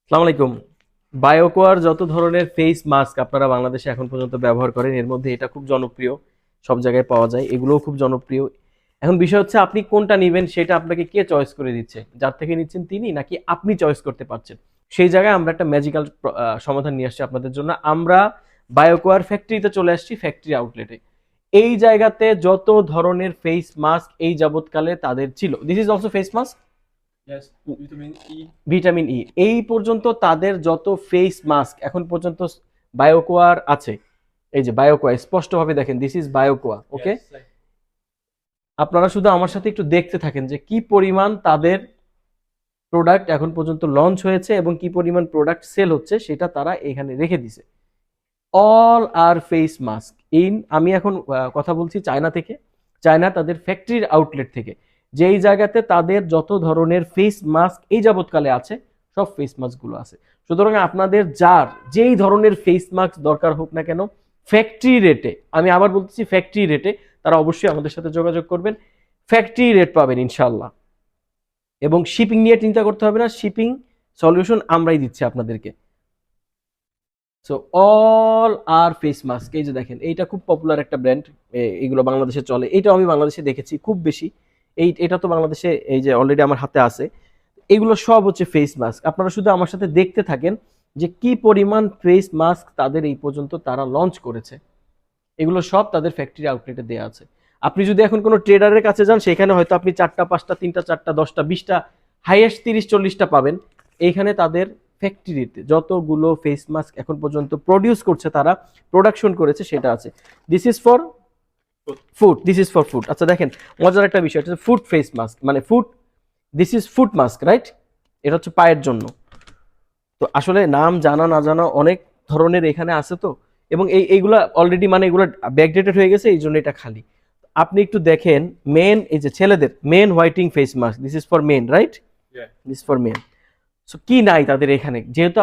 আসসালামু আলাইকুম। বায়োকোয়ার যত ধরনের ফেস মাস্ক আপনারা বাংলাদেশে এখন পর্যন্ত ব্যবহার করেন, এর মধ্যে এটা খুব জনপ্রিয়, সব জায়গায় পাওয়া যায়, এগুলোও খুব জনপ্রিয়। এখন বিষয় হচ্ছে আপনি কোনটা নেবেন, সেটা আপনাকে কে চয়েস করে দিচ্ছে? যার থেকে নিচ্ছেন তিনি, নাকি আপনি চয়েস করতে পারছেন? সেই জায়গায় আমরা একটা ম্যাজিক্যাল সমাধান নিয়ে আসছি আপনাদের জন্য। আমরা বায়োকোয়ার ফ্যাক্টরিতে চলে আসছি, ফ্যাক্টরি আউটলেটে। এই জায়গাতে যত ধরনের ফেস মাস্ক এই যাবৎকালে তাদের ছিল, this is also face mask, Yes, vitamin E. Vitamin E, এই পর্যন্ত তাদের যত ফেস মাস্ক এখন পর্যন্ত বায়োকোয়ার আছে। এই যে বায়োকোয়া, স্পষ্টভাবে দেখেন, দিস ইজ বায়োকোয়া। ওকে, Yes, like আপনারা শুধু আমার সাথে একটু দেখতে থাকেন যে কি পরিমাণ তাদের প্রোডাক্ট এখন পর্যন্ত লঞ্চ হয়েছে এবং কি পরিমাণ প্রোডাক্ট সেল হচ্ছে, সেটা তারা এখানে রেখে দিছে। All are face mask in, আমি এখন কথা বলছি চায়না থেকে, চায়না তাদের ফ্যাক্টরির আউটলেট থেকে, যেই জায়গাতে তাদের যত ধরনের ফেস মাস্ক এই যাবৎকালে আছে, সব ফেস মাস্ক গুলো আছে। সুতরাং আপনাদের যার যেই ধরনের ফেস মাস্ক দরকার হোক না কেন, ফ্যাক্টরি রেটে, আমি আবার বলতেছি ফ্যাক্টরি রেটে, তারা অবশ্যই আমাদের সাথে যোগাযোগ করবেন। ফ্যাক্টরি রেট পাবেন ইনশাল্লাহ, এবং শিপিং নিয়ে চিন্তা করতে হবে না, শিপিং সলিউশন আমরাই দিচ্ছি আপনাদেরকে। So all are face mask, এই যে দেখেন, এইটা খুব পপুলার একটা ব্র্যান্ড, এইগুলো বাংলাদেশে চলে, এইটাও আমি বাংলাদেশে দেখেছি খুব বেশি। এটা তো বাংলাদেশে এই যে অলরেডি আমার হাতে আছে। এগুলো সব হচ্ছে ফেস মাস্ক। আপনারা শুধু আমার সাথে দেখতে থাকেন যে কি পরিমাণ ফেস মাস্ক তাদের এই পর্যন্ত তারা লঞ্চ করেছে। এগুলো সব তাদের ফ্যাক্টরি আউটলেটে দেওয়া আছে। আপনি যদি এখন কোনো ট্রেডারের কাছে যান, সেখানে হয়তো আপনি 4টা 5টা 3টা 4টা 10টা 20টা, হাইয়েস্ট 30 40টা পাবেন। এইখানে তাদের ফ্যাক্টরিতে যতগুলো ফেস মাস্ক এখন পর্যন্ত প্রডিউস করছে, তারা প্রোডাকশন করেছে, সেটা আছে। This is for food. Food, this is for food. আচ্ছা দেখেন, মজার একটা বিষয়, এটা ফুড ফেস মাস্ক, মানে food, this is food mask, right? এটা হচ্ছে পায়ের জন্য। তো আসলে নাম জানা না জানা অনেক ধরনের এখানে আছে তো, এবং এইগুলা অলরেডি, মানে এগুলো ব্যাকডেটেড হয়ে গেছে, এই জন্য এটা খালি। আপনি একটু দেখেন, মেন, এই যে ছেলেদের men whitening face mask, this is for men, right? Yeah. This for men. So কি নাই তাদের এখানে, যেহেতু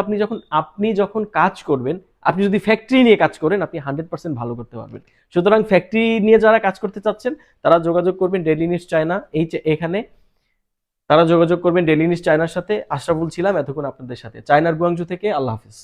আপনি যখন কাজ করবেন, আপনি যদি ফ্যাক্টরি নিয়ে কাজ করেন, আপনি 100% ভালো করতে পারবেন। সুতরাং ফ্যাক্টরি নিয়ে যারা কাজ করতে চাচ্ছেন, তারা যোগাযোগ করবেন ডেইলি নিউজ চায়না, এখানে তারা যোগাযোগ করবেন ডেইলি নিউজ চায়নার সাথে। আশরাফুল ছিলাম এতক্ষণ আপনাদের সাথে চায়নার গুয়াংজু থেকে। আল্লাহ হাফিজ।